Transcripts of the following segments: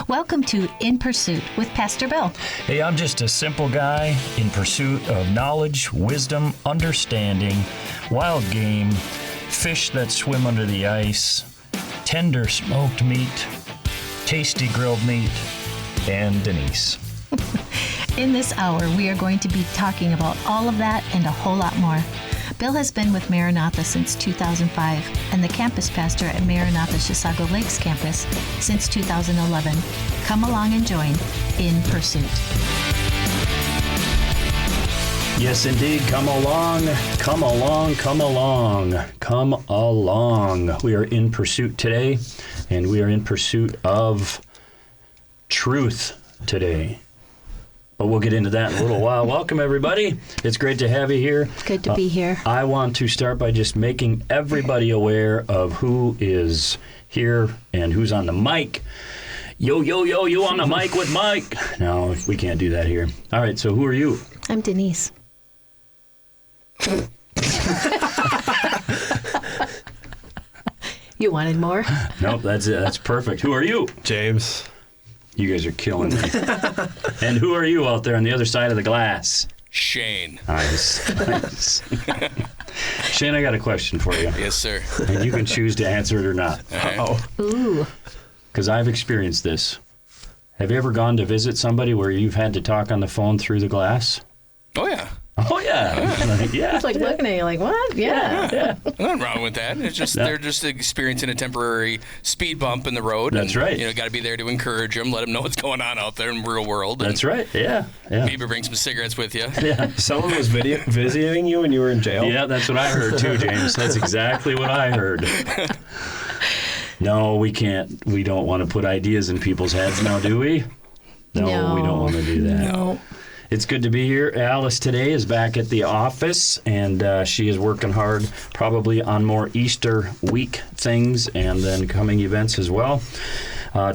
Welcome to In Pursuit with Pastor Bill. Hey, I'm just a simple guy in pursuit of knowledge, wisdom, understanding, wild game, fish that swim under the ice, tender smoked meat, tasty grilled meat, and Denise. In this hour, we are going to be talking about all of that and a whole lot more. Bill has been with Maranatha since 2005 and the campus pastor at Maranatha Chisago Lakes campus since 2011. Come along and join In Pursuit. Yes, indeed. Come along, come along, come along, come along. We are in pursuit today, and we are in pursuit of truth today. But we'll get into that in a little while. Welcome, everybody. It's great to have you here. It's good to be here. I want to start by just making everybody aware of who is here and who's on the mic. Yo, yo, yo, you on the mic with Mike. No, we can't do that here. All right, so who are you? I'm Denise. You wanted more? Nope, that's it. That's perfect. Who are you? James. You guys are killing me. And who are you out there on the other side of the glass? Shane. Nice. Shane, I got a question for you. Yes, sir. And you can choose to answer it or not. Uh-oh. Ooh. Because I've experienced this. Have you ever gone to visit somebody where you've had to talk on the phone through the glass? Oh, yeah. Oh, yeah. Yeah. It's like looking at you like, what? Yeah. Nothing wrong with that. It's just they're just experiencing a temporary speed bump in the road. That's right. You know, got to be there to encourage them, let them know what's going on out there in the real world. That's right. Yeah. Maybe bring some cigarettes with you. Yeah. Someone was visiting you when you were in jail? Yeah, that's what I heard too, James. That's exactly what I heard. No, we can't. We don't want to put ideas in people's heads now, do we? No, we don't want to do that. No. It's good to be here. Alice today is back at the office, and she is working hard probably on more Easter week things and then coming events as well.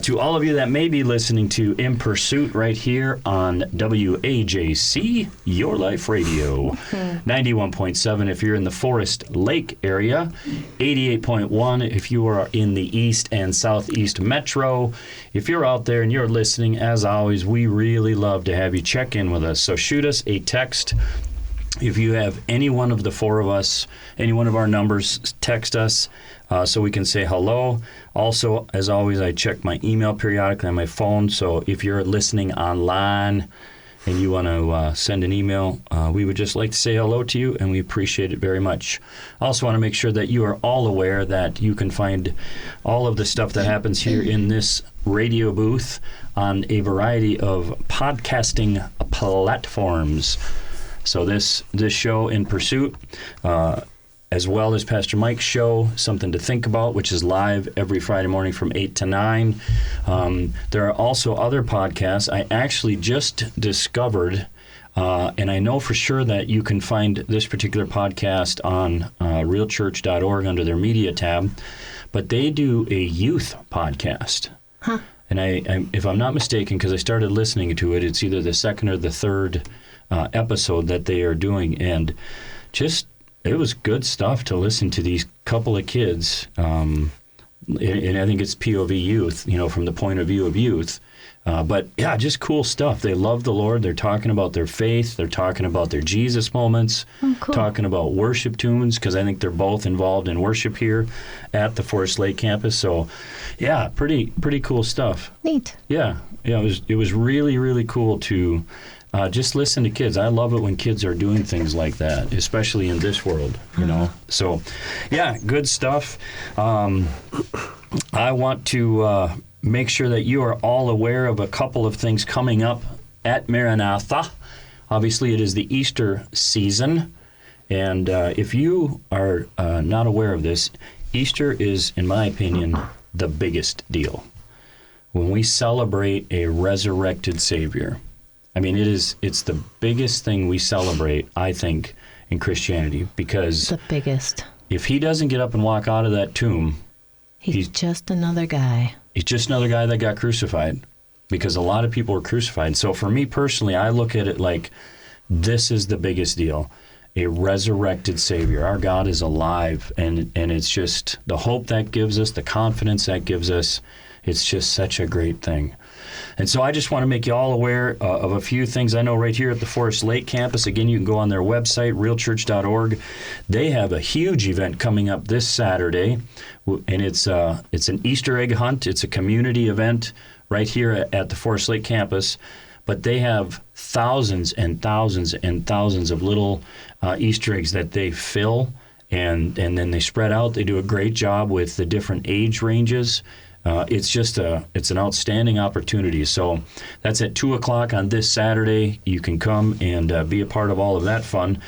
To all of you that may be listening to In Pursuit right here on WAJC, Your Life Radio, 91.7 if you're in the Forest Lake area, 88.1 if you are in the East and Southeast Metro. If you're out there and you're listening, as always, we really love to have you check in with us. So shoot us a text. If you have any one of the four of us, any one of our numbers, text us so we can say hello. Also, as always, I check my email periodically on my phone. So if you're listening online and you want to send an email, we would just like to say hello to you, and we appreciate it very much. I also want to make sure that you are all aware that you can find all of the stuff that happens here in this radio booth on a variety of podcasting platforms. So this show, In Pursuit, as well as Pastor Mike's show, Something to Think About, which is live every Friday morning from 8 to 9. There are also other podcasts. I actually just discovered, and I know for sure that you can find this particular podcast on realchurch.org under their media tab, but they do a youth podcast. Huh. And I if I'm not mistaken, because I started listening to it, it's either the second or the third episode that they are doing, and just it was good stuff to listen to these couple of kids, and I think it's POV youth, from the point of view of youth, but yeah, just cool stuff. They love the Lord. They're talking about their faith. They're talking about their Jesus moments, cool. Talking about worship tunes, because I think they're both involved in worship here at the Forest Lake campus. So yeah, pretty cool stuff. Neat. Yeah, it was really, really cool to just listen to kids. I love it when kids are doing things like that, especially in this world, So, yeah, good stuff. I want to make sure that you are all aware of a couple of things coming up at Maranatha. Obviously, it is the Easter season, and if you are not aware of this, Easter is, in my opinion, the biggest deal. When we celebrate a resurrected Savior, I mean, it's the biggest thing we celebrate, I think, in Christianity, because the biggest. If he doesn't get up and walk out of that tomb, he's just another guy. He's just another guy that got crucified, because a lot of people were crucified. So for me personally, I look at it like this is the biggest deal. A resurrected Savior. Our God is alive, and it's just the hope that gives us, the confidence that gives us. It's just such a great thing. And so I just want to make you all aware of a few things. I know right here at the Forest Lake campus, again, you can go on their website, realchurch.org. They have a huge event coming up this Saturday, and it's an Easter egg hunt. It's a community event right here at the Forest Lake campus. But they have thousands and thousands and thousands of little Easter eggs that they fill, and then they spread out. They do a great job with the different age ranges. It's an outstanding opportunity. So that's at 2 o'clock on this Saturday. You can come and be a part of all of that fun.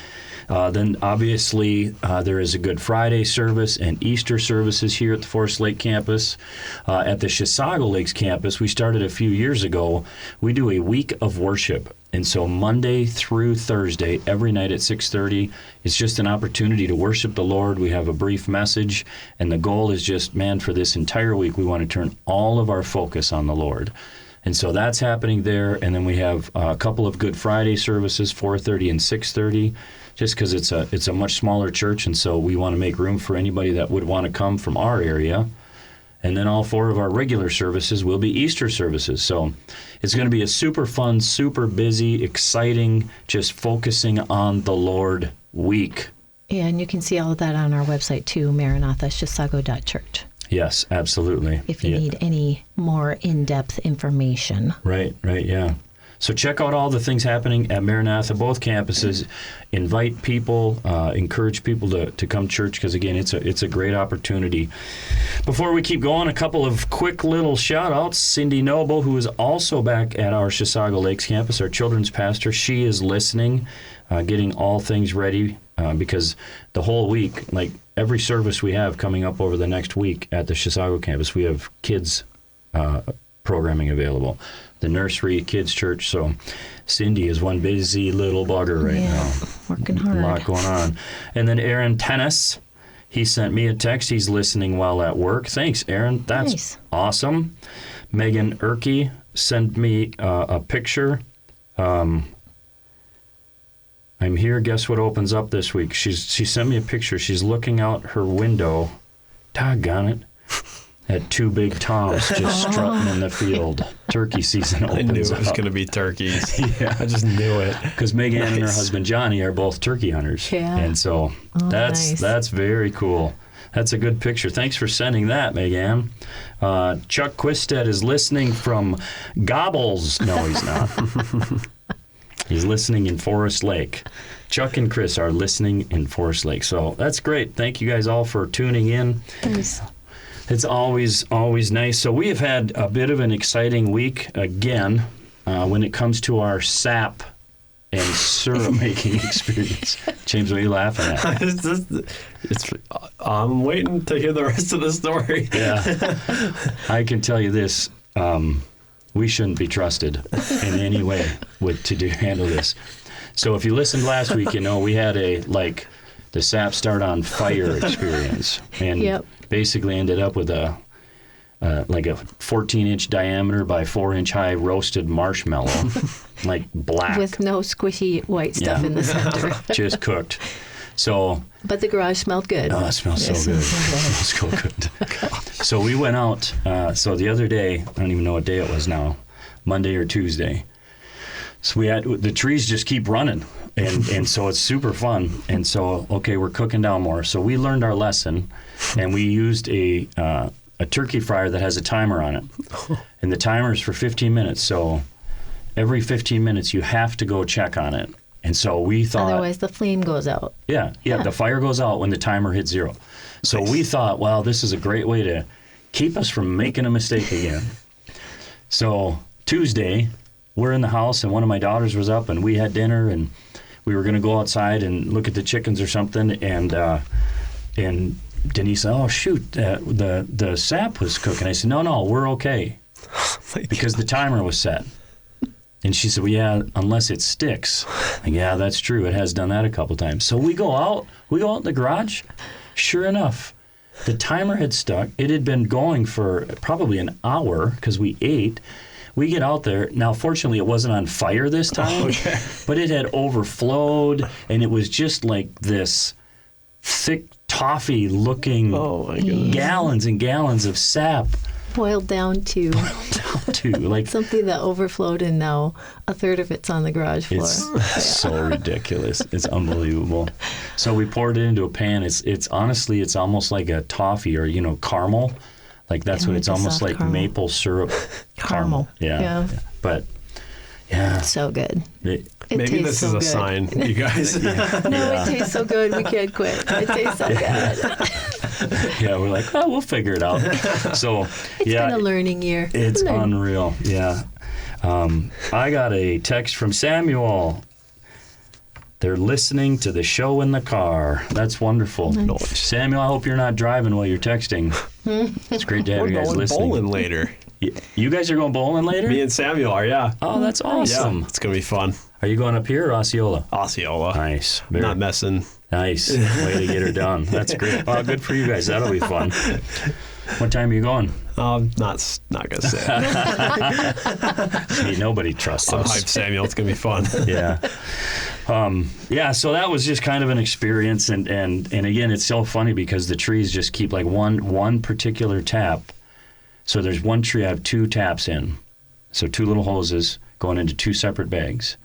Then obviously there is a Good Friday service and Easter services here at the Forest Lake campus. At the Chisago Lakes campus, we started a few years ago. We do a week of worship. And so Monday through Thursday, every night at 6:30, it's just an opportunity to worship the Lord. We have a brief message, and the goal is just, man, for this entire week, we want to turn all of our focus on the Lord. And so that's happening there. And then we have a couple of Good Friday services, 4:30 and 6:30, just because it's a much smaller church, and so we want to make room for anybody that would want to come from our area. And then all 4 of our regular services will be Easter services. So it's going to be a super fun, super busy, exciting, just focusing on the Lord week. Yeah, and you can see all of that on our website too, MaranathaChisago.church. Yes, absolutely. If you need any more in-depth information. Right, yeah. So check out all the things happening at Maranatha, both campuses. Invite people, encourage people to come to church, because again, it's a great opportunity. Before we keep going, a couple of quick little shout-outs. Cindy Noble, who is also back at our Chisago Lakes campus, our children's pastor, she is listening, getting all things ready, because the whole week, like every service we have coming up over the next week at the Chisago campus, we have kids programming available. The nursery, kids' church. So Cindy is one busy little bugger right now. Working hard. A lot going on. And then Aaron Tennis, he sent me a text. He's listening while at work. Thanks, Aaron. That's nice. Awesome. Megan Erke sent me a picture. I'm here. Guess what opens up this week? She sent me a picture. She's looking out her window. Doggone it. At 2 big toms just strutting in the field. Turkey season opens up. I knew it was going to be turkeys. Yeah. I just knew it. Because Megan and her husband Johnny are both turkey hunters. Yeah. And so that's very cool. That's a good picture. Thanks for sending that, Megan. Chuck Quisted is listening from Gobbles. No, he's not. He's listening in Forest Lake. Chuck and Chris are listening in Forest Lake. So that's great. Thank you guys all for tuning in. Thanks. It's always nice. So we have had a bit of an exciting week again when it comes to our sap and syrup making experience. James, what are you laughing at? I'm waiting to hear the rest of the story. Yeah. I can tell you this. We shouldn't be trusted in any way to handle this. So if you listened last week, we had the sap start on fire experience. And basically ended up with a 14-inch diameter by 4-inch high roasted marshmallow, like black. With no squishy white stuff in the center. Just cooked. So. But the garage smelled good. Oh, it smells so good. It smells so good. So we went out. So the other day, I don't even know what day it was now, Monday or Tuesday. So the trees just keep running. And so it's super fun. And so, okay, we're cooking down more. So we learned our lesson, and we used a turkey fryer that has a timer on it. And the timer is for 15 minutes. So every 15 minutes, you have to go check on it. And so we thought... Otherwise, the flame goes out. Yeah, the fire goes out when the timer hits 0. So we thought, well, this is a great way to keep us from making a mistake again. So Tuesday, we're in the house, and one of my daughters was up, and we had dinner, and we were going to go outside and look at the chickens or something, and Denise said, oh, shoot, the sap was cooking. I said, no, we're okay, because the timer was set. And she said, well, yeah, unless it sticks. Like, yeah, that's true. It has done that a couple times. So we go out in the garage. Sure enough, the timer had stuck. It had been going for probably an hour because we ate. We get out there. Now, fortunately, it wasn't on fire this time, but it had overflowed, and it was just like this thick toffee-looking gallons and gallons of sap. Boiled down to too. Like, Something that overflowed and now a third of it's on the garage floor. it's so ridiculous. It's unbelievable. So we poured it into a pan. It's honestly, it's almost like a toffee or, caramel. Like that's Yeah, what like it's a almost soft like caramel. maple syrup Caramel. Yeah. But yeah. So good. It- It Maybe tastes this is so a good. sign, you guys. No, it tastes so good. We can't quit. It tastes so good. yeah, we're like, oh, we'll figure it out. So, It's yeah, been a learning year. it's Learning. unreal. Yeah. I got a text from Samuel. They're listening to the show in the car. That's wonderful. Nice. Samuel, I hope you're not driving while you're texting. It's great to have We're you guys going listening. bowling later. You guys are going bowling later? Me and Samuel are, yeah. Oh, that's awesome. Yeah, it's going to be fun. Are you going up here or Osceola? Osceola. Nice. Very Not messing. nice. Way to get her done. That's great. Oh, good for you guys. That'll be fun. What time are you going? Not going to say. Gee, nobody trusts I'm us. hyped, Samuel. It's going to be fun. Yeah. So that was just kind of an experience, and again, it's so funny because the trees just keep like one particular tap. So there's one tree I have 2 taps in, so 2 little hoses going into 2 separate bags.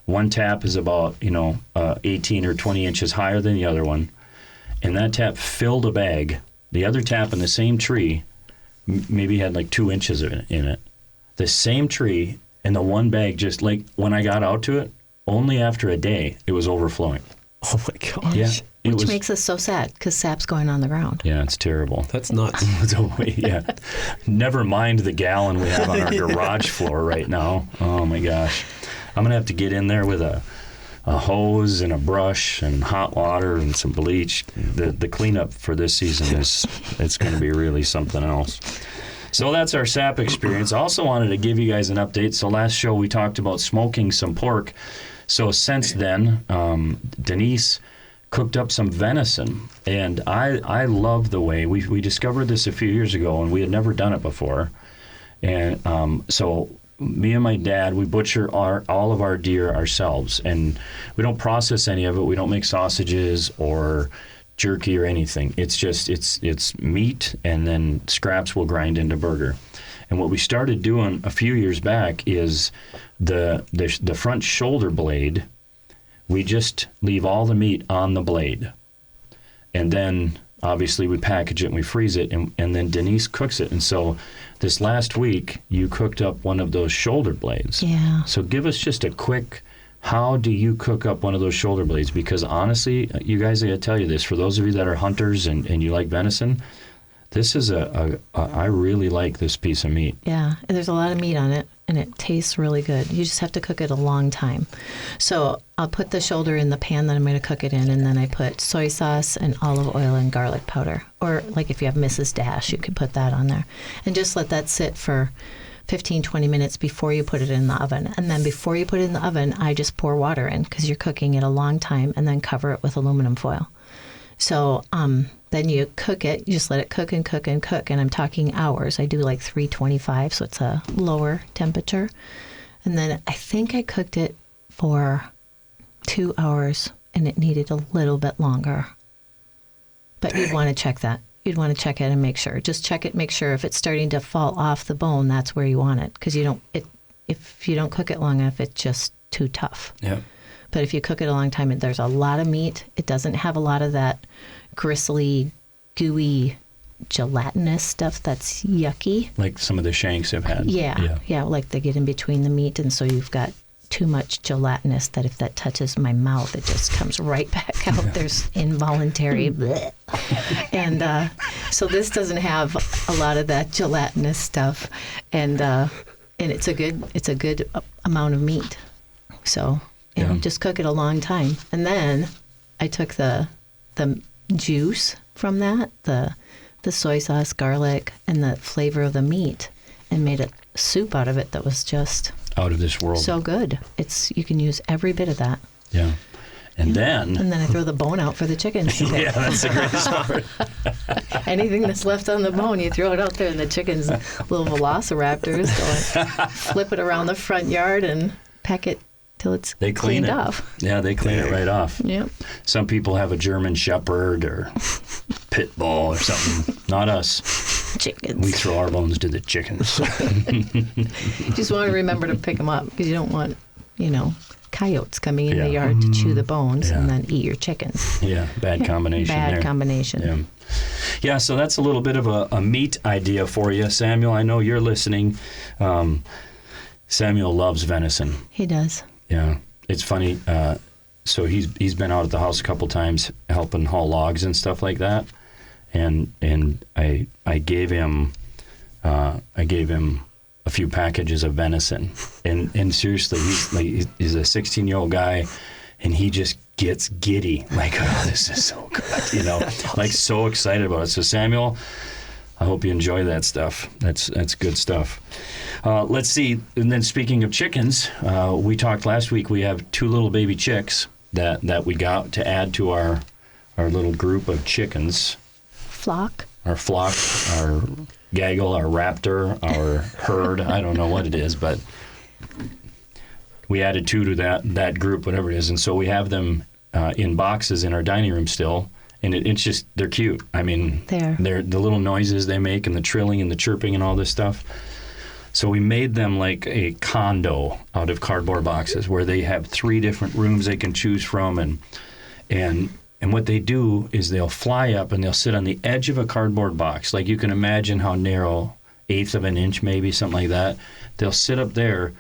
One tap is about 18 or 20 inches higher than the other one, and that tap filled a bag. The other tap in the same tree maybe had like 2 inches in it. The same tree, and the one bag just like when I got out to it. Only after a day, it was overflowing. Oh, my gosh. Yeah, it Which was. makes us so sad because sap's going on the ground. Yeah, it's terrible. That's nuts. Yeah. Never mind the gallon we have on our garage floor right now. Oh my gosh, I'm gonna have to get in there with a hose and a brush and hot water and some bleach. The cleanup for this season it's going to be really something else. So that's our sap experience. Also wanted to give you guys an update. So last show we talked about smoking some pork. So since then, Denise cooked up some venison, and I love the way we discovered this a few years ago, and we had never done it before. And so me and my dad, we butcher all of our deer ourselves, and we don't process any of it. We don't make sausages or jerky or anything. It's just it's meat, and then scraps will grind into burger. And what we started doing a few years back is the front shoulder blade, we just leave all the meat on the blade. And then obviously we package it and we freeze it, and then Denise cooks it. And so this last week you cooked up one of those shoulder blades. Yeah. So give us just a quick, how do you cook up one of those shoulder blades? Because honestly, you guys, I gotta tell you this, for those of you that are hunters and you like venison, this is I really like this piece of meat. Yeah, and there's a lot of meat on it, and it tastes really good. You just have to cook it a long time. So I'll put the shoulder in the pan that I'm going to cook it in, and then I put soy sauce and olive oil and garlic powder. Or like if you have Mrs. Dash, you could put that on there. And just let that sit for 15, 20 minutes before you put it in the oven. And then before you put it in the oven, I just pour water in because you're cooking it a long time, and then cover it with aluminum foil. So then you cook it, you just let it cook and cook and cook. And I'm talking hours. I do like 325, so it's a lower temperature. And then I think I cooked it for 2 hours, and it needed a little bit longer. But you'd want to check that. You'd want to check it and make sure. Just check it, make sure if it's starting to fall off the bone, that's where you want it. Because if you don't cook it long enough, it's just too tough. Yeah. But if you cook it a long time, there's a lot of meat. It doesn't have a lot of that gristly, gooey, gelatinous stuff that's yucky. Like some of the shanks have had. Yeah, like they get in between the meat, and so you've got too much gelatinous that if that touches my mouth, it just comes right back out. There's involuntary bleh. And so this doesn't have a lot of that gelatinous stuff, and it's a good amount of meat. So just cook it a long time, and then I took the juice from that, the soy sauce, garlic, and the flavor of the meat, and made a soup out of it that was just Out of this world. so good. You can use every bit of that. Yeah. And then I throw the bone out for the chickens to pick. yeah, that's the greatest part. Anything that's left on the bone, you throw it out there, and the chickens, little velociraptors, going, flip it around the front yard and peck it till it's They clean cleaned it. off. Yeah, they clean it right off. Yep. Some people have a German Shepherd or pit bull or something. Not us. Chickens. We throw our bones to the chickens. Just want to remember to pick them up because you don't want, coyotes coming in the Yeah. yard to chew the bones and Yeah. then eat your chickens. Yeah, bad combination Bad there. combination. Yeah. Yeah, so that's a little bit of a meat idea for you. Samuel, I know you're listening. Samuel loves venison. He does. Yeah, it's funny. So he's been out at the house a couple times helping haul logs and stuff like that, and I gave him a few packages of venison, and seriously, he's a 16-year-old guy, and he just gets giddy like, oh, this is so good, like so excited about it. So Samuel, I hope you enjoy that stuff. That's good stuff. Let's see. And then speaking of chickens, we talked last week. We have 2 little baby chicks that we got to add to our little group of chickens. Flock. Our flock, our gaggle, our raptor, our herd. I don't know what it is, but we added 2 to that group, whatever it is. And so we have them in boxes in our dining room still. And it's just, they're cute. I mean, they're the little noises they make and the trilling and the chirping and all this stuff. So we made them like a condo out of cardboard boxes where they have 3 different rooms they can choose from. And what they do is they'll fly up and they'll sit on the edge of a cardboard box. Like you can imagine how narrow, 1/8 of an inch maybe, something like that. They'll sit up there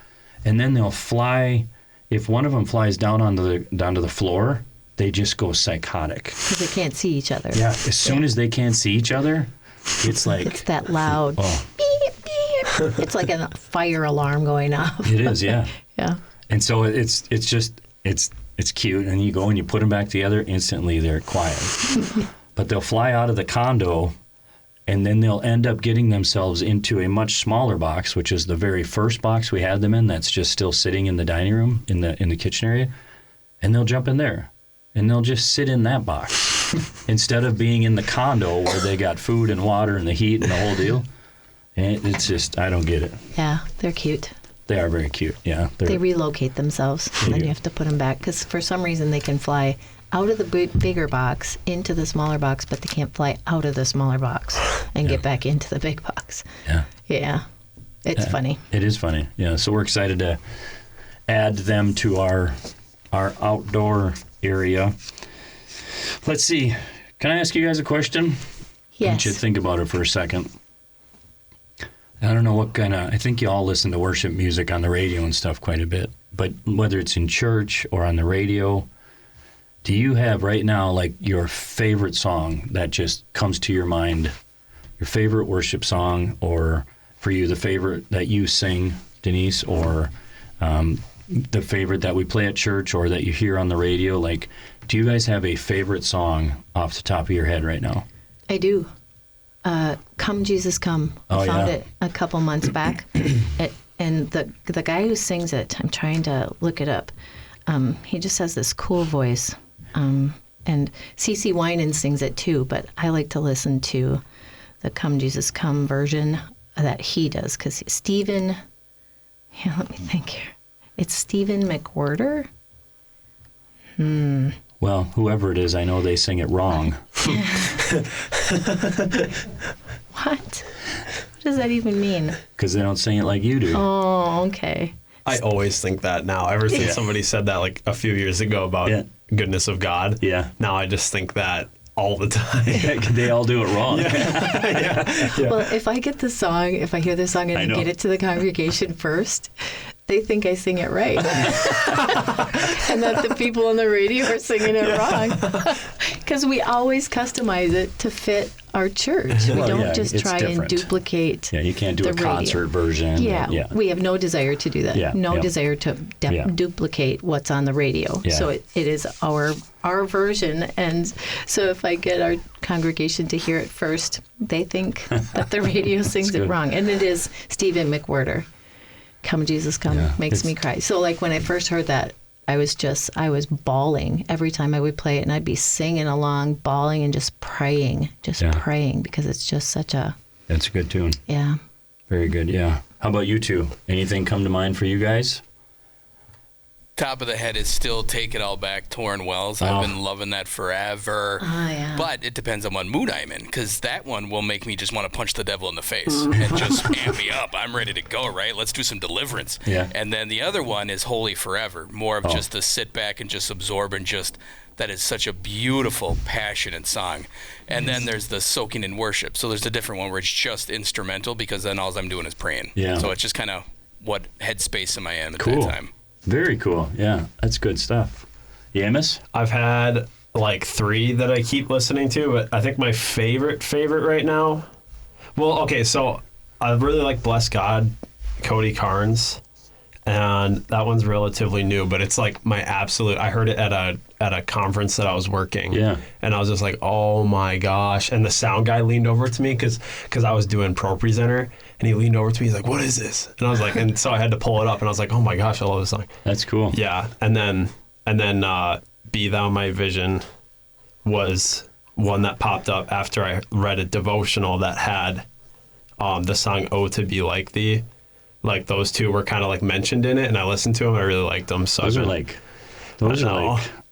and then they'll fly. If one of them flies down onto the floor, they just go psychotic. Because they can't see each other. Yeah, as soon as they can't see each other, it's like... It's that loud beep, beep. It's like a fire alarm going off. It is, yeah. Yeah. And so it's cute, and you go and you put them back together, instantly they're quiet. But they'll fly out of the condo, and then they'll end up getting themselves into a much smaller box, which is the very first box we had them in that's just still sitting in the dining room, in the kitchen area, and they'll jump in there. And they'll just sit in that box instead of being in the condo where they got food and water and the heat and the whole deal. And it's just, I don't get it. Yeah, they're cute. They are very cute, yeah. They relocate themselves, and then you have to put them back because for some reason they can fly out of the bigger box into the smaller box, but they can't fly out of the smaller box and get back into the big box. Yeah. Yeah, it's funny. It is funny, yeah. So we're excited to add them to our outdoor area. Let's see. Can I ask you guys a question? Yes. I want you to think about it for a second. I don't know what kind of... I think you all listen to worship music on the radio and stuff quite a bit. But whether it's in church or on the radio, do you have right now like your favorite song that just comes to your mind? Your favorite worship song, or for you, the favorite that you sing, Denise, or... the favorite that we play at church or that you hear on the radio? Like, do you guys have a favorite song off the top of your head right now? I do. Come Jesus Come. I found it a couple months back. And the guy who sings it, I'm trying to look it up. He just has this cool voice. And CeCe Winan sings it too, but I like to listen to the Come Jesus Come version that he does because Stephen, let me think here. It's Stephen McWhirter. Well, whoever it is, I know they sing it wrong. What? What does that even mean? Because they don't sing it like you do. Oh, okay. I always think that now. Ever since somebody said that like a few years ago about goodness of God. Yeah. Now I just think that all the time. They all do it wrong. Well, if I hear the song and I get it to the congregation first, they think I sing it right. And that the people on the radio are singing it wrong. Because we always customize it to fit our church. We don't just try and duplicate. Yeah, you can't do a concert version. Yeah, we have no desire to do that. Yeah, no desire to duplicate what's on the radio. Yeah. So it is our version. And so if I get our congregation to hear it first, they think that the radio sings it wrong. And it is Stephen McWhirter. Come Jesus Come makes me cry. So like when I first heard that, I was bawling every time I would play it, and I'd be singing along, bawling and just praying because it's just such a... That's a good tune. Yeah. Very good, yeah. How about you two? Anything come to mind for you guys? top of the head is still Take It All Back, Torrin Wells. I've been loving that forever. Oh, yeah. But it depends on what mood I'm in, because that one will make me just want to punch the devil in the face and just amp me up. I'm ready to go, right? Let's do some deliverance. Yeah. And then the other one is Holy Forever, more of just the sit back and just absorb and just, that is such a beautiful, passionate song. And then there's the soaking in worship. So there's a different one where it's just instrumental, because then all I'm doing is praying. Yeah. So it's just kind of what headspace am I in at Cool. that time. Very cool. Yeah, that's good stuff. Yamis? I've had like 3 that I keep listening to, but I think my favorite right now. Well, okay, so I really like Bless God, Cody Carnes, and that one's relatively new, but it's like my absolute. I heard it at a conference that I was working. Yeah. And I was just like, oh my gosh! And the sound guy leaned over to me because I was doing Pro Presenter, and he leaned over to me. He's like, what is this? And I was like, and so I had to pull it up, and I was like, oh my gosh, I love this song. That's cool. Yeah, and then Be Thou My Vision was one that popped up after I read a devotional that had the song Oh to Be Like Thee. Like those 2 were kind of like mentioned in it, and I listened to them. I really liked them. So Those are like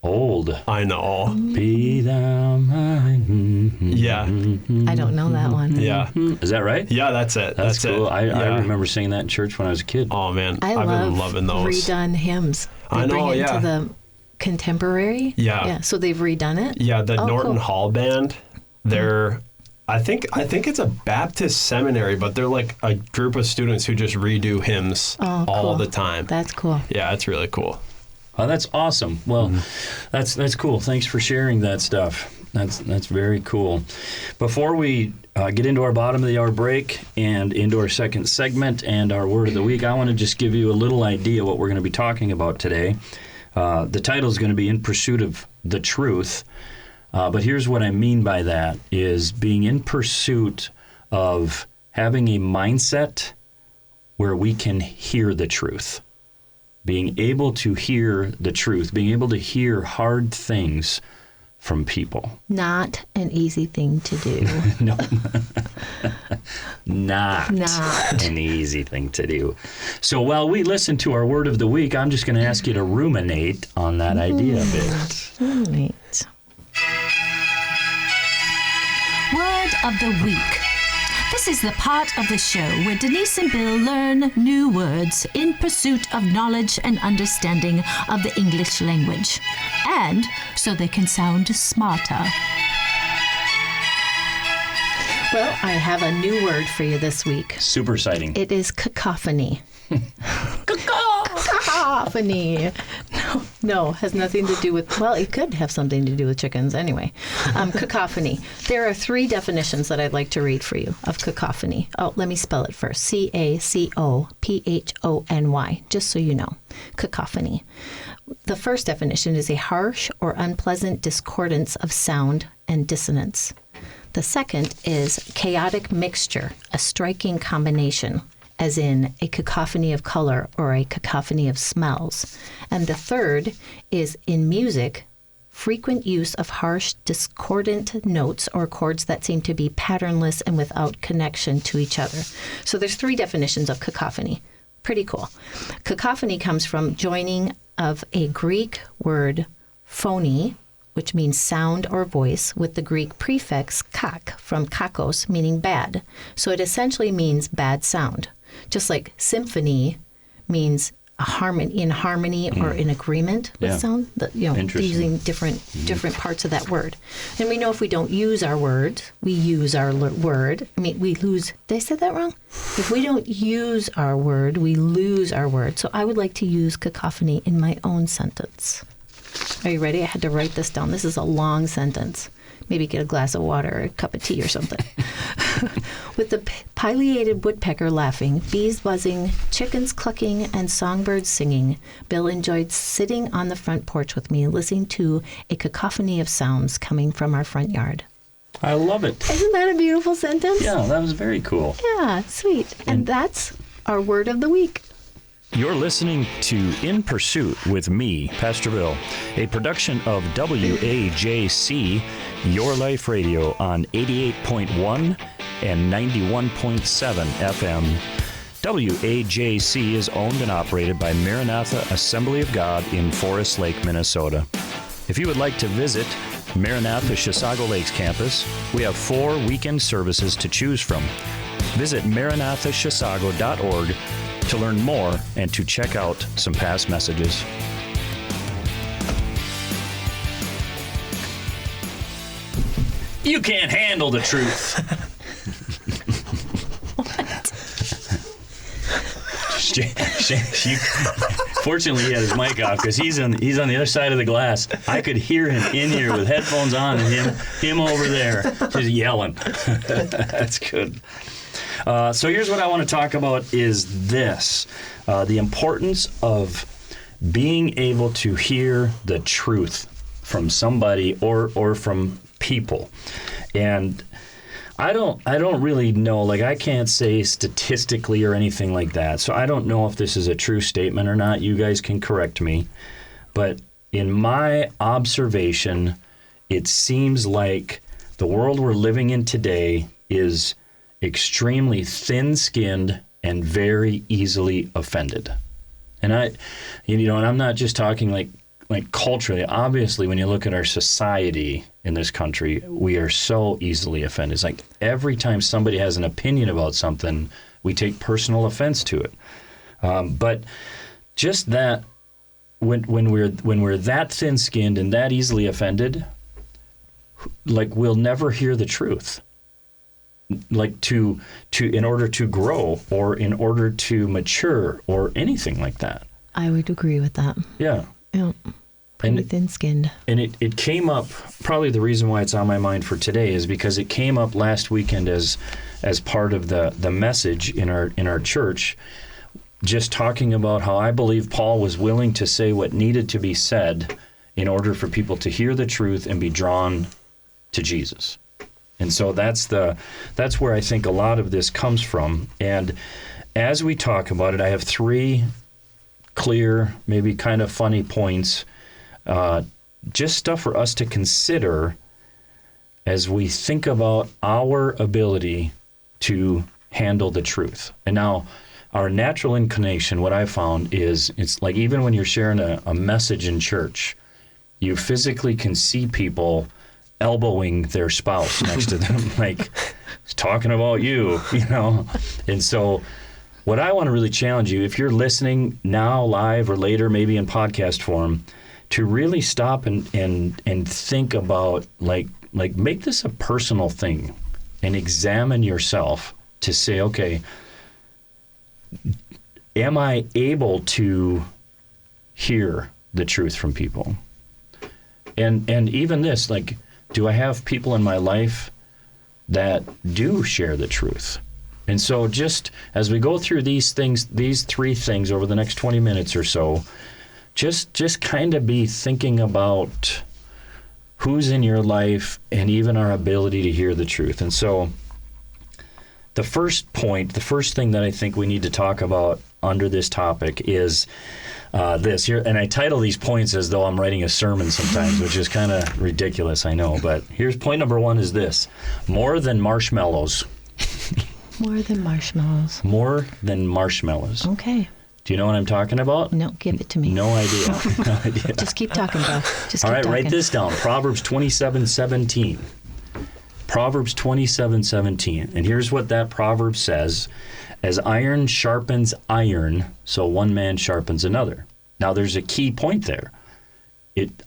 old. I know. Be thou mine. Yeah, I don't know that one. yeah, Is that right? yeah. That's it. That's cool. it. I Yeah. remember singing that in church when I was a kid. Oh man, I I've love been loving those. redone hymns. They I know, bring it yeah. into the contemporary. Yeah. Yeah. So they've redone it. Yeah, the Oh, Norton cool. Hall Band. They're, I think it's a Baptist seminary, but they're like a group of students who just redo hymns Oh, all cool. the time. That's cool. Yeah, it's really cool. Oh, that's awesome. Well, that's cool. Thanks for sharing that stuff. That's very cool. Before we get into our bottom of the hour break and into our second segment and our word of the week, I want to just give you a little idea what we're going to be talking about today. The title is going to be In Pursuit of the Truth. But here's what I mean by that, is being in pursuit of having a mindset where we can hear the truth. Being able to hear the truth, being able to hear hard things from people. Not an easy thing to do. No, not Not. an easy thing to do. So while we listen to our word of the week, I'm just going to ask you to ruminate on that idea a bit. Right. Word of the Week. This is the part of the show where Denise and Bill learn new words in pursuit of knowledge and understanding of the English language, and so they can sound smarter. Well, I have a new word for you this week. Super exciting. It is cacophony. Cacophony. No, has nothing to do with, well, it could have something to do with chickens anyway. Cacophony. There are 3 definitions that I'd like to read for you of cacophony. Oh, let me spell it first. C-A-C-O-P-H-O-N-Y, just so you know. Cacophony. The first definition is a harsh or unpleasant discordance of sound and dissonance. The second is chaotic mixture, a striking combination, as in a cacophony of color or a cacophony of smells. And the third is, in music, frequent use of harsh, discordant notes or chords that seem to be patternless and without connection to each other. So there's 3 definitions of cacophony. Pretty cool. Cacophony comes from joining of a Greek word, phony, which means sound or voice, with the Greek prefix kak from kakos, meaning bad. So it essentially means bad sound. Just like symphony means in harmony or in agreement with Yeah. sound. Using different parts of that word. And we know if we don't use our word, we use our word. I mean, we lose. Did I say that wrong? If we don't use our word, we lose our word. So I would like to use cacophony in my own sentence. Are you ready? I had to write this down. This is a long sentence. Maybe get a glass of water or a cup of tea or something. With the pileated woodpecker laughing, bees buzzing, chickens clucking, and songbirds singing, Bill enjoyed sitting on the front porch with me, listening to a cacophony of sounds coming from our front yard. I love it. Isn't that a beautiful sentence? Yeah, that was very cool. Yeah, sweet. And that's our word of the week. You're listening to In Pursuit with me, Pastor Bill, a production of WAJC, Your Life Radio on 88.1 and 91.7 FM. WAJC is owned and operated by Maranatha Assembly of God in Forest Lake, Minnesota. If you would like to visit Maranatha Chisago Lakes campus, we have 4 weekend services to choose from. Visit maranathachisago.org to learn more and to check out some past messages. You can't handle the truth. Fortunately, he had his mic off because he's on the other side of the glass. I could hear him in here with headphones on and him over there just yelling. That's good. So here's what I want to talk about is this. The importance of being able to hear the truth from somebody or from people. And I don't really know, like I can't say statistically or anything like that. So I don't know if this is a true statement or not. You guys can correct me. But in my observation, it seems like the world we're living in today is extremely thin-skinned and very easily offended. And and I'm not just talking like culturally. Obviously, when you look at our society in this country, we are so easily offended. It's like every time somebody has an opinion about something, we take personal offense to it. But just that, when we're that thin-skinned and that easily offended, like we'll never hear the truth. Like to in order to grow or in order to mature or anything like that. I would agree with that. Yeah. Yeah. Pretty thin-skinned. And it came up, probably the reason why it's on my mind for today is because it came up last weekend as part of the message in our church, just talking about how I believe Paul was willing to say what needed to be said in order for people to hear the truth and be drawn to Jesus. And so that's where I think a lot of this comes from. And as we talk about it, I have 3 clear, maybe kind of funny points, just stuff for us to consider as we think about our ability to handle the truth. And now, our natural inclination, what I found is, it's like even when you're sharing a message in church, you physically can see people elbowing their spouse next to them, like, talking about you, And so what I want to really challenge you, if you're listening now live or later, maybe in podcast form, to really stop and think about, like make this a personal thing and examine yourself to say, okay, am I able to hear the truth from people? And even this, like, do I have people in my life that do share the truth? And so just as we go through these 3 things over the next 20 minutes or so, just kind of be thinking about who's in your life and even our ability to hear the truth. And so the first thing that I think we need to talk about under this topic is this here. And I title these points as though I'm writing a sermon sometimes, which is kind of ridiculous, I know. But here's point number 1 is this: more than marshmallows. More than marshmallows. More than marshmallows. Okay. Do you know what I'm talking about? No, give it to me. No idea. No idea. Just keep talking, bro. All right, write this down. Proverbs 27:17. Proverbs 27:17. And here's what that proverb says: as iron sharpens iron, so one man sharpens another. Now there's a key point there.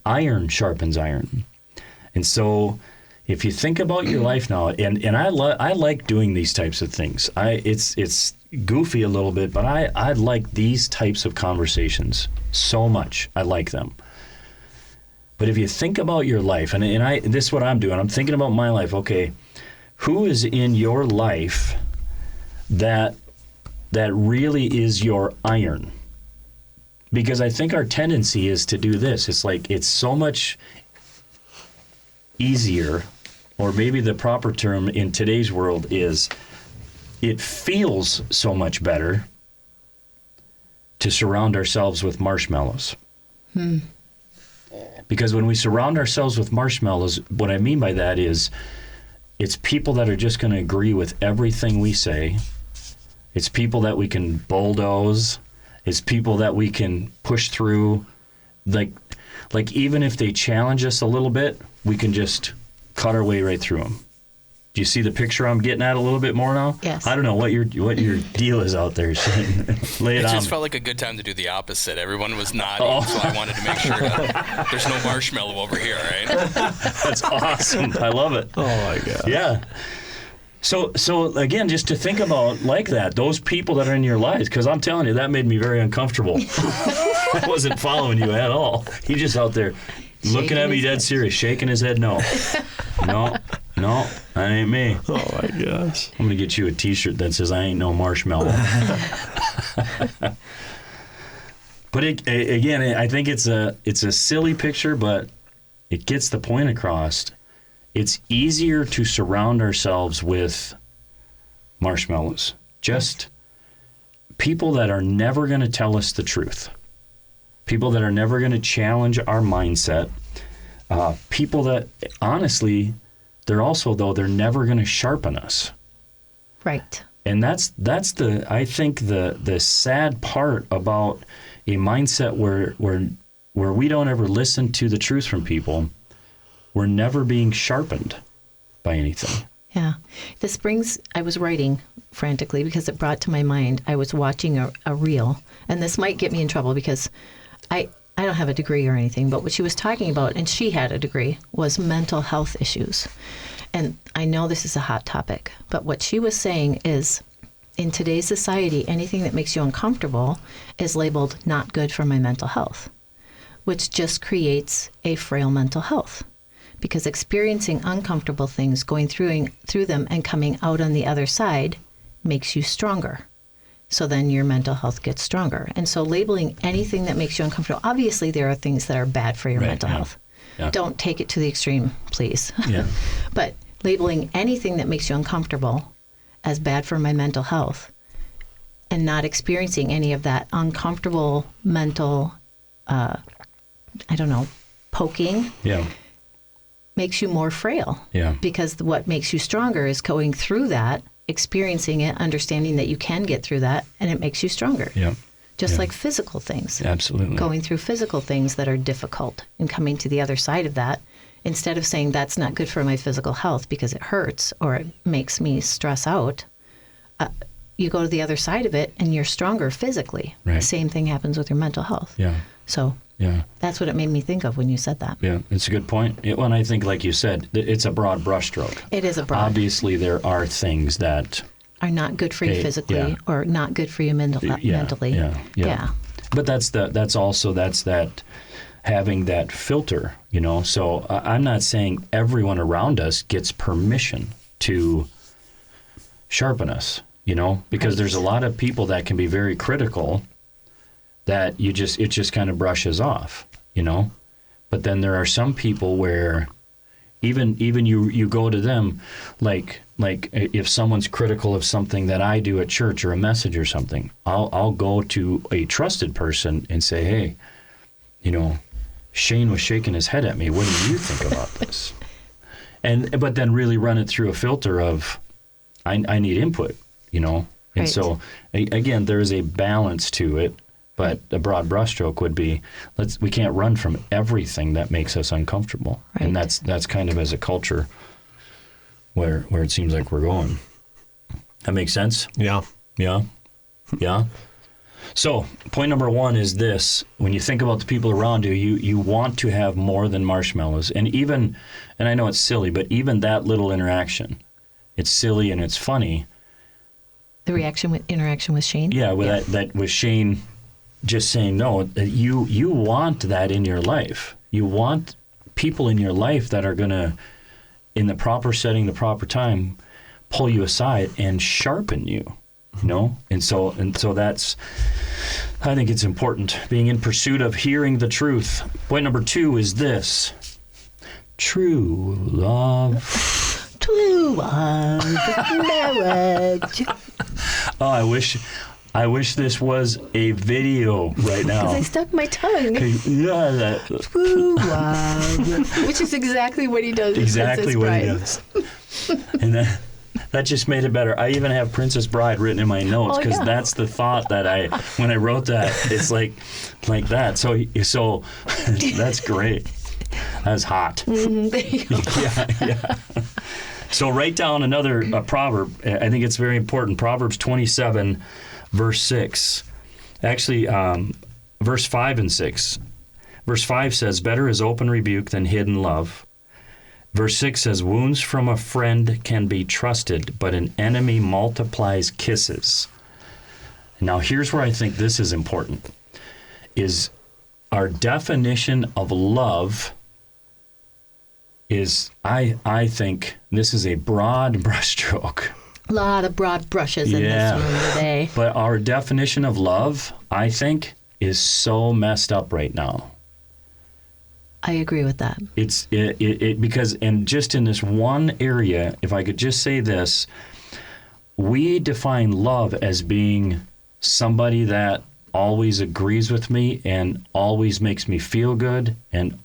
Iron sharpens iron. And so if you think about your life now, and I like doing these types of things. It's goofy a little bit, but I like these types of conversations so much. I like them. But if you think about your life, and this is what I'm doing. I'm thinking about my life. Okay, who is in your life that really is your iron? Because I think our tendency is to do this. It's like it's so much easier, or maybe the proper term in today's world is, it feels so much better to surround ourselves with marshmallows. Because when we surround ourselves with marshmallows, what I mean by that is it's people that are just going to agree with everything we say, It's people that we can bulldoze. It's people that we can push through. Like even if they challenge us a little bit, we can just cut our way right through them. Do you see the picture I'm getting at a little bit more now? Yes. I don't know what your deal is out there, Shane. Lay it It on. just felt like a good time to do the opposite. Everyone was nodding, so I wanted to make sure there's no marshmallow over here, right? That's awesome. I love it. Oh my God. Yeah. So again, just to think about like that, those people that are in your lives, because I'm telling you, that made me very uncomfortable. I wasn't following you at all. He just out there looking at me his dead head. serious, shaking his head. No, that ain't me. Oh my gosh. I'm gonna get you a T-shirt that says "I ain't no marshmallow." But again, I think it's a silly picture, but it gets the point across. It's easier to surround ourselves with marshmallows. Just people that are never going to tell us the truth. People that are never going to challenge our mindset. People that, honestly, they're never going to sharpen us. Right. And that's I think the sad part about a mindset where we don't ever listen to the truth from people. We're never being sharpened by anything. Yeah. I was writing frantically because it brought to my mind, I was watching a reel, and this might get me in trouble because I don't have a degree or anything, but what she was talking about, and she had a degree, was mental health issues. And I know this is a hot topic, but what she was saying is, in today's society, anything that makes you uncomfortable is labeled not good for my mental health, which just creates a frail mental health. Because experiencing uncomfortable things, going through them and coming out on the other side makes you stronger. So then your mental health gets stronger. And so labeling anything that makes you uncomfortable, obviously there are things that are bad for your mental health. Yeah. Don't take it to the extreme, please. Yeah. But labeling anything that makes you uncomfortable as bad for my mental health and not experiencing any of that uncomfortable mental, poking, Yeah. makes you more frail. Yeah. Because what makes you stronger is going through that, experiencing it, understanding that you can get through that, and it makes you stronger. Yeah. Just Yeah. like physical things. Absolutely. Going through physical things that are difficult and coming to the other side of that, instead of saying that's not good for my physical health because it hurts or it makes me stress out, you go to the other side of it and you're stronger physically. Right. The same thing happens with your mental health. Yeah. So Yeah. that's what it made me think of when you said that. Yeah. It's a good point. And I think, like you said, it's a broad brushstroke. It is a broad. Obviously, there are things that Are not good for you Hey, physically yeah. or not good for you mentally. Yeah. But that's also that having that filter, So I'm not saying everyone around us gets permission to sharpen us, because there's a lot of people that can be very critical that it just kind of brushes off, But then there are some people where even you go to them like if someone's critical of something that I do at church or a message or something, I'll go to a trusted person and say, hey, Shane was shaking his head at me. What do you think about this? But then really run it through a filter of I need input, And Right. so again, there's a balance to it. But a broad brushstroke would be, we can't run from everything that makes us uncomfortable, Right. and that's kind of as a culture where it seems like we're going. That makes sense? Yeah. Yeah, yeah. So point number one is this: when you think about the people around you, you want to have more than marshmallows, and I know it's silly, but even that little interaction, it's silly and it's funny. The interaction with Shane? Yeah, with that was Shane. Just saying, no, you want that in your life. You want people in your life that are going to, in the proper setting, the proper time, pull you aside and sharpen you, And so that's, I think it's important, being in pursuit of hearing the truth. Point number 2 is this: true love. True love, marriage. Oh, I wish this was a video right now. Because I stuck my tongue. Yeah, True love. Which is exactly what he does. at exactly Princess what he Bride. does. And That just made it better. I even have Princess Bride written in my notes because that's the thought that when I wrote that, it's like that. So that's great. That's hot. There you go. Yeah. So write down another proverb. I think it's very important. Proverbs 27, verse 6. Actually, verse 5 and 6. Verse 5 says, better is open rebuke than hidden love. Verse 6 says, wounds from a friend can be trusted, but an enemy multiplies kisses. Now, here's where I think this is important, is our definition of love is, I think this is a broad brushstroke. A lot of broad brushes in this room today. But our definition of love, I think, is so messed up right now. I agree with that. It's because, and just in this one area, if I could just say this, we define love as being somebody that always agrees with me and always makes me feel good and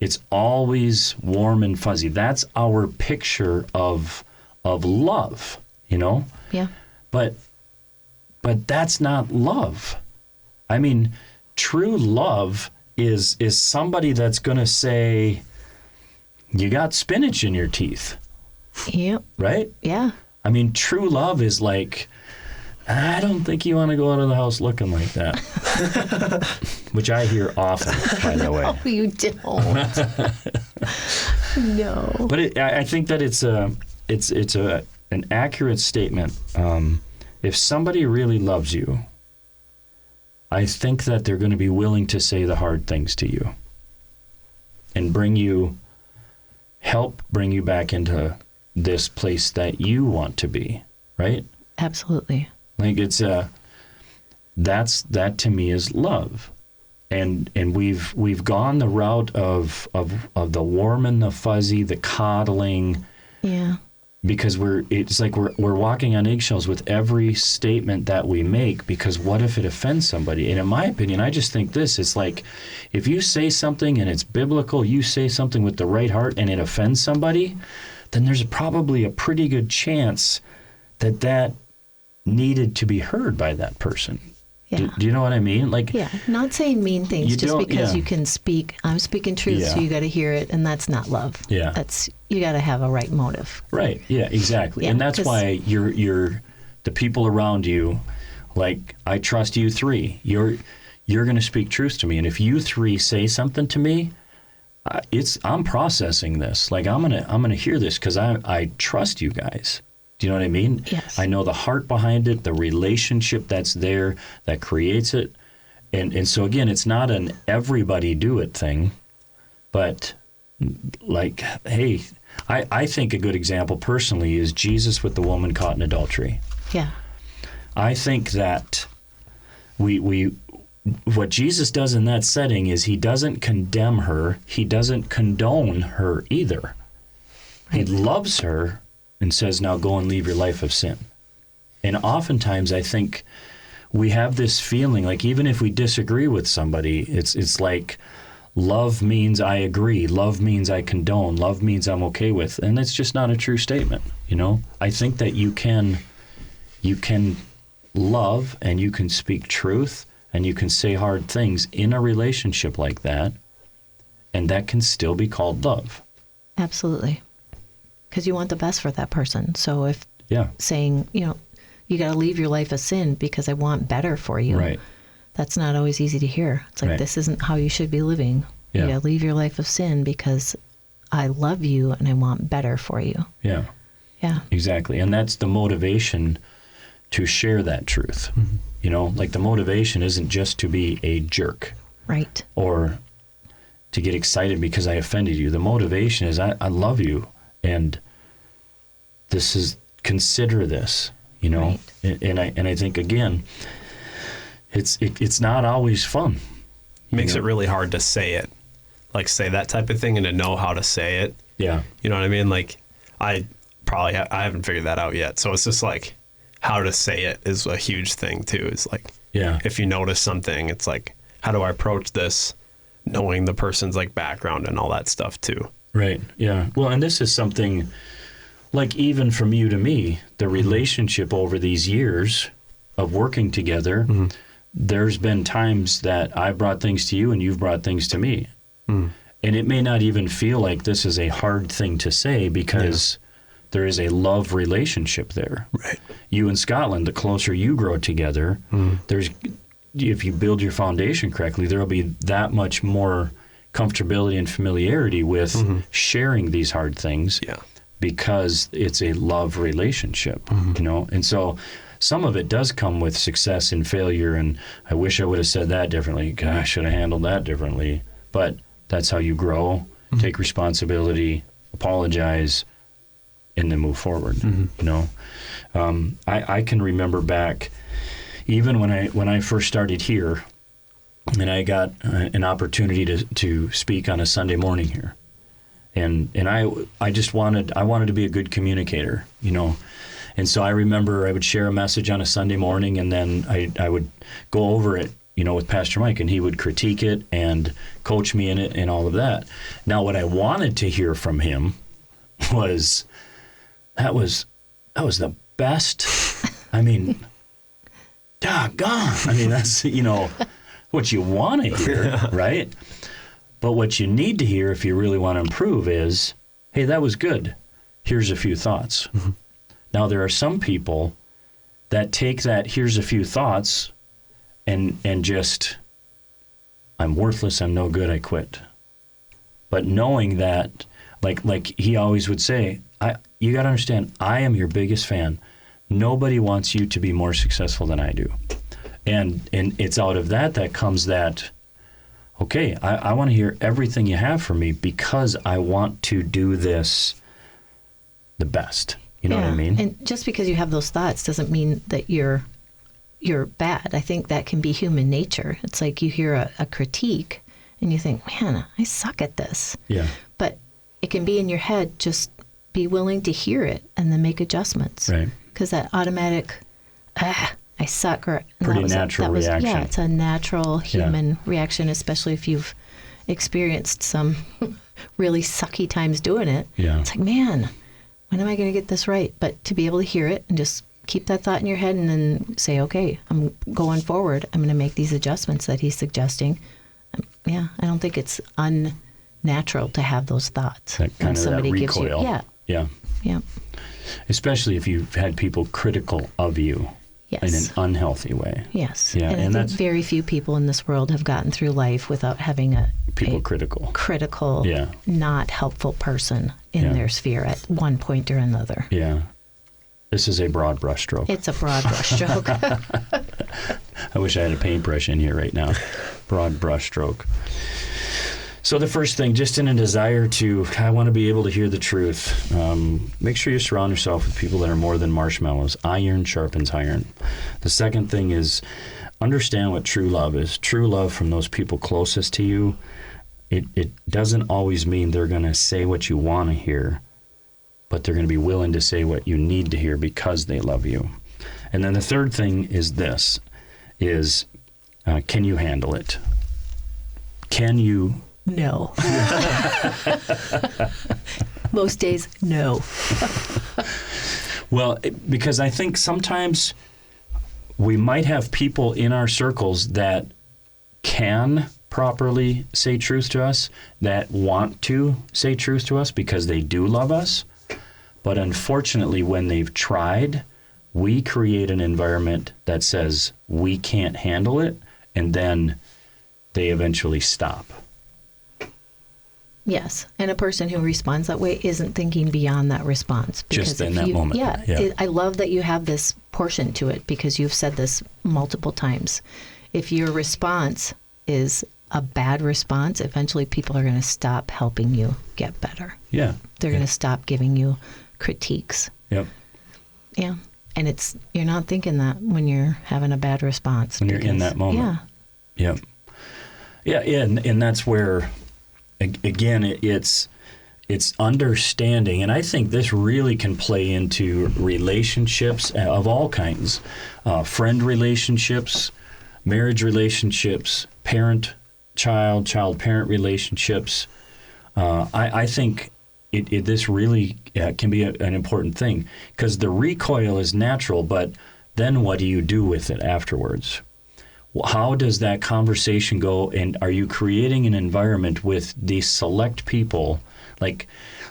it's always warm and fuzzy. That's our picture of love, you know? Yeah. But that's not love. I mean, true love is somebody that's going to say, you got spinach in your teeth. Yep. Right? Yeah. I mean, true love is like, I don't think you want to go out of the house looking like that. Which I hear often, by the way. Oh, you don't. No. But I think that it's an accurate statement. If somebody really loves you, I think that they're going to be willing to say the hard things to you and help bring you back into this place that you want to be, right? Absolutely. Like that to me is love. And we've gone the route of the warm and the fuzzy, the coddling. Yeah. Because it's like we're walking on eggshells with every statement that we make, because what if it offends somebody? And in my opinion, I just think it's like, if you say something and it's biblical, you say something with the right heart and it offends somebody, then there's probably a pretty good chance that needed to be heard by that person. Yeah. Do you know what I mean? Like, yeah, not saying mean things just because you can speak. I'm speaking truth, so you got to hear it, and that's not love. Yeah, you got to have a right motive. Right. Yeah. Exactly. Yeah, and that's why you're the people around you. Like, I trust you three. You're going to speak truth to me, and if you three say something to me, I'm processing this. Like, I'm gonna hear this because I trust you guys. Do you know what I mean? Yes. I know the heart behind it, the relationship that's there that creates it. And so again, it's not an everybody do it thing, but like, hey, I think a good example personally is Jesus with the woman caught in adultery. Yeah. I think that what Jesus does in that setting is he doesn't condemn her, he doesn't condone her either. Right. He loves her and says, now go and leave your life of sin. And oftentimes I think we have this feeling like, even if we disagree with somebody, it's like love means I agree, love means I condone, love means I'm okay with, and it's just not a true statement. You know, I think that you can love and you can speak truth and you can say hard things in a relationship like that, and that can still be called love. Absolutely. Because you want the best for that person. So if saying, you got to leave your life of sin because I want better for you. Right. That's not always easy to hear. It's like, this isn't how you should be living. Yeah. You got to leave your life of sin because I love you and I want better for you. Yeah. Yeah. Exactly. And that's the motivation to share that truth. Mm-hmm. You know, like the motivation isn't just to be a jerk. Right. Or to get excited because I offended you. The motivation is I love you. And consider this, right. and I think again, it's not always fun. Makes it really hard to say it, like say that type of thing and to know how to say it. Yeah, you know what I mean. Like I haven't figured that out yet. So it's just like how to say it is a huge thing too. It's like if you notice something, it's like how do I approach this, knowing the person's like background and all that stuff too. Right. Yeah. Well, and this is something like even from you to me, the relationship over these years of working together, there's been times that I brought things to you and you've brought things to me. And it may not even feel like this is a hard thing to say because there is a love relationship there. Right. You in Scotland, the closer you grow together, if you build your foundation correctly, there'll be that much more comfortability and familiarity with sharing these hard things because it's a love relationship, you know? And so some of it does come with success and failure, and I wish I would have said that differently. Gosh, I should have handled that differently. But that's how you grow, take responsibility, apologize, and then move forward, you know? I can remember back, even when I first started here, and I got an opportunity to speak on a Sunday morning here, and I just wanted to be a good communicator, you know, and so I remember I would share a message on a Sunday morning, and then I would go over it, you know, with Pastor Mike, and he would critique it and coach me in it and all of that. Now, what I wanted to hear from him was that was the best. I mean, doggone. I mean, that's, you know, what you want to hear, right? But what you need to hear if you really want to improve is, hey, that was good. Here's a few thoughts. Now, there are some people that take that here's a few thoughts and just, I'm worthless, I'm no good, I quit. But knowing that, like he always would say, you got to understand, I am your biggest fan. Nobody wants you to be more successful than I do. And it's out of that comes that, okay, I want to hear everything you have for me because I want to do this the best. You know what I mean? And just because you have those thoughts doesn't mean that you're bad. I think that can be human nature. It's like you hear a critique and you think, man, I suck at this. Yeah. But it can be in your head. Just be willing to hear it and then make adjustments. Right. Because that automatic, I suck, or pretty natural reaction. Yeah, it's a natural human reaction, especially if you've experienced some really sucky times doing it. Yeah. It's like, man, when am I going to get this right? But to be able to hear it and just keep that thought in your head and then say, okay, I'm going forward. I'm going to make these adjustments that he's suggesting. I don't think it's unnatural to have those thoughts. That kind of that recoil. Yeah. Especially if you've had people critical of you. Yes. In an unhealthy way. Yes. Yeah, and I think that's very few people in this world have gotten through life without having a critical, not helpful person in their sphere at one point or another. Yeah. This is a broad brushstroke. It's a broad brushstroke. I wish I had a paintbrush in here right now. Broad brushstroke. So the first thing, just in a desire I want to be able to hear the truth. Make sure you surround yourself with people that are more than marshmallows. Iron sharpens iron. The second thing is understand what true love is. True love from those people closest to you. It doesn't always mean they're going to say what you want to hear, but they're going to be willing to say what you need to hear because they love you. And then the third thing is this, can you handle it? Can you... No. Most days, no. Well, because I think sometimes we might have people in our circles that can properly say truth to us, that want to say truth to us because they do love us. But unfortunately, when they've tried, we create an environment that says we can't handle it, and then they eventually stop. Yes, and a person who responds that way isn't thinking beyond that response. Just in that moment. Yeah. I love that you have this portion to it because you've said this multiple times. If your response is a bad response, eventually people are going to stop helping you get better. Yeah. They're going to stop giving you critiques. Yep. Yeah. And you're not thinking that when you're having a bad response. When you're in that moment. Yeah. Yep. Yeah, and that's where... Again, it's understanding, and I think this really can play into relationships of all kinds, friend relationships, marriage relationships, parent-child, child-parent relationships. I think this really can be an important thing, because the recoil is natural, but then what do you do with it afterwards? How does that conversation go, and are you creating an environment with these select people? Like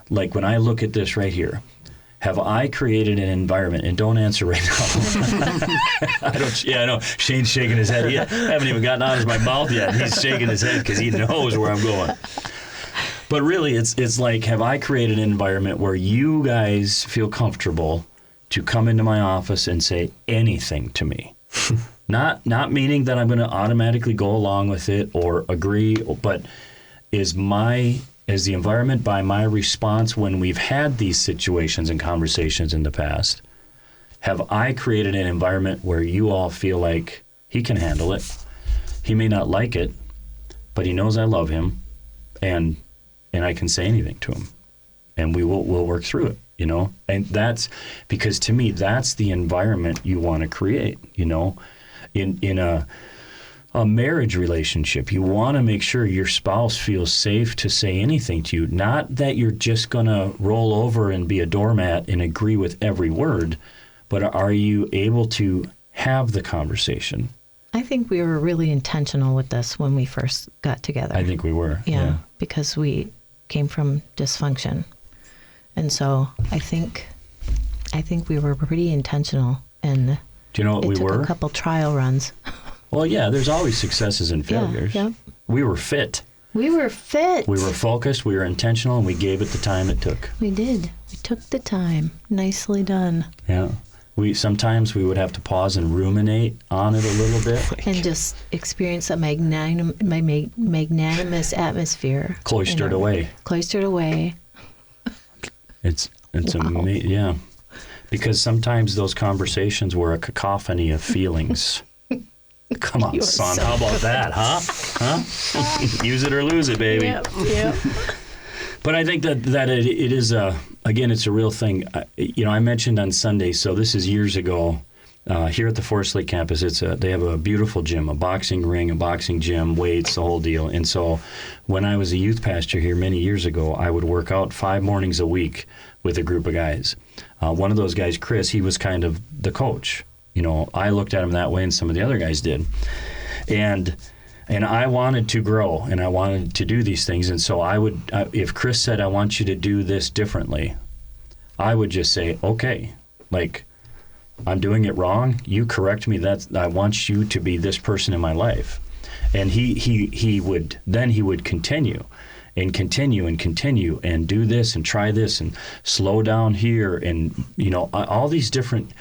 when I look at this right here, have I created an environment? And don't answer right now. I know. Shane's shaking his head. I haven't even gotten out of my mouth yet. He's shaking his head because he knows where I'm going. But really, it's like, have I created an environment where you guys feel comfortable to come into my office and say anything to me? Not meaning that I'm going to automatically go along with it or agree, but is the environment, by my response when we've had these situations and conversations in the past, have I created an environment where you all feel like he can handle it? He may not like it, but he knows I love him, and I can say anything to him, and we'll work through it, you know? And that's because, to me, that's the environment you want to create, you know? In a marriage relationship, you want to make sure your spouse feels safe to say anything to you. Not that you're just going to roll over and be a doormat and agree with every word, but are you able to have the conversation? I think we were really intentional with this when we first got together. I think we were. Yeah, because we came from dysfunction. And so I think we were pretty intentional, and do you know what we were? It took a couple trial runs. Well, yeah, there's always successes and failures. Yeah. We were fit. We were fit. We were focused, we were intentional, and we gave it the time it took. We did. We took the time. Nicely done. Yeah. Sometimes we would have to pause and ruminate on it a little bit. And just experience a magnanimous atmosphere. Cloistered away. Cloistered away. It's amazing, yeah. Because sometimes those conversations were a cacophony of feelings. Come on, son. How about that, huh? Use it or lose it, baby. Yep. But I think that it is again, it's a real thing. I mentioned on Sunday. So this is years ago. Here at the Forest Lake campus, they have a beautiful gym, a boxing ring, a boxing gym, weights, the whole deal. And so when I was a youth pastor here many years ago, I would work out 5 mornings a week with a group of guys. One of those guys, Chris, he was kind of the coach. You know, I looked at him that way, and some of the other guys did. And I wanted to grow, and I wanted to do these things. And so I would, if Chris said, I want you to do this differently, I would just say, okay, like, I'm doing it wrong. You correct me. I want you to be this person in my life. And he would continue and continue and continue and do this and try this and slow down here, and all these different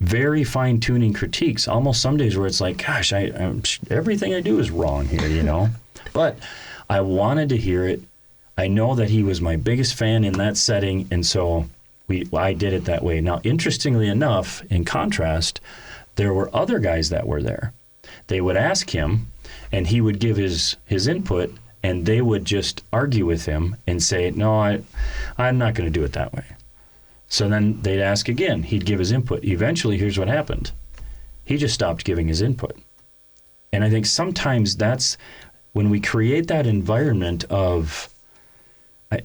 very fine-tuning critiques. Almost some days where it's like, gosh, everything I do is wrong here, But I wanted to hear it. I know that he was my biggest fan in that setting, and so I did it that way. Now, interestingly enough, in contrast, there were other guys that were there. They would ask him, and he would give his input, and they would just argue with him and say, no, I'm not going to do it that way. So then they'd ask again. He'd give his input. Eventually, here's what happened. He just stopped giving his input. And I think sometimes that's when we create that environment of, I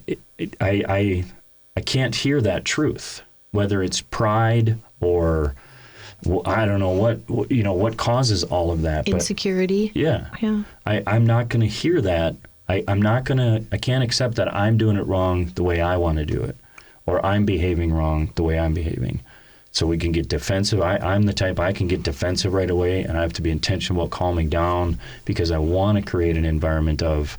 can't hear that truth, whether it's pride or I don't know what causes all of that. Insecurity. But yeah. I'm not going to hear that. I can't accept that I'm doing it wrong the way I want to do it, or I'm behaving wrong the way I'm behaving. So we can get defensive. I'm the type, I can get defensive right away, and I have to be intentional about calming down because I want to create an environment of,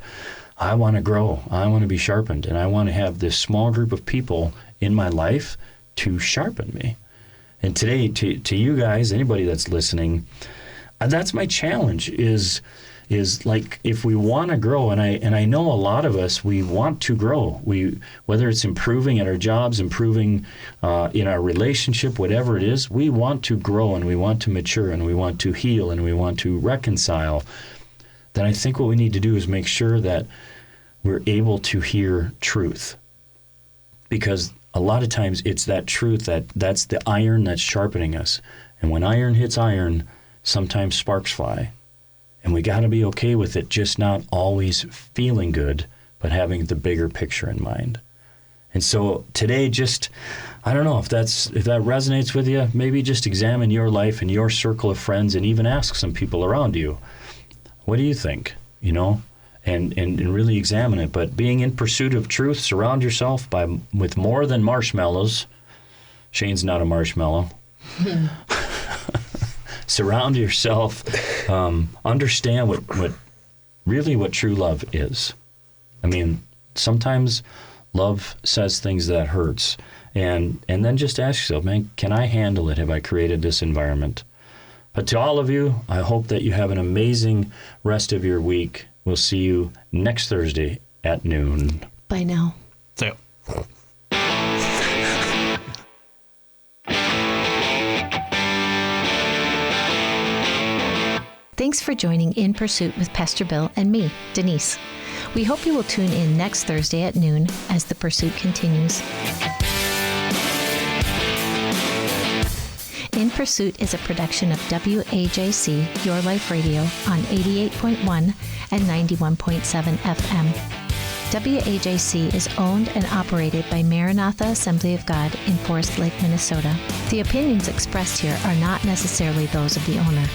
I want to grow, I want to be sharpened, and I want to have this small group of people in my life to sharpen me. And today, to you guys, anybody that's listening, that's my challenge is like, if we want to grow, and I know a lot of us, we want to grow. Whether it's improving at our jobs, improving in our relationship, whatever it is, we want to grow, and we want to mature, and we want to heal, and we want to reconcile. Then I think what we need to do is make sure that we're able to hear truth. Because a lot of times it's that truth that's the iron that's sharpening us. And when iron hits iron, sometimes sparks fly. And we got to be okay with it just not always feeling good, but having the bigger picture in mind. And so today, just, I don't know if that resonates with you, maybe just examine your life and your circle of friends and even ask some people around you, what do you think? You know, and really examine it. But being in pursuit of truth, surround yourself with more than marshmallows. Shane's not a marshmallow. Surround yourself. Understand what true love is. I mean, sometimes love says things that hurts. And then just ask yourself, man, can I handle it? Have I created this environment? But to all of you, I hope that you have an amazing rest of your week. We'll see you next Thursday at noon. Bye now. So. Thanks for joining In Pursuit with Pastor Bill and me, Denise. We hope you will tune in next Thursday at noon as the pursuit continues. In Pursuit is a production of WAJC, Your Life Radio, on 88.1 and 91.7 FM. WAJC is owned and operated by Maranatha Assembly of God in Forest Lake, Minnesota. The opinions expressed here are not necessarily those of the owner.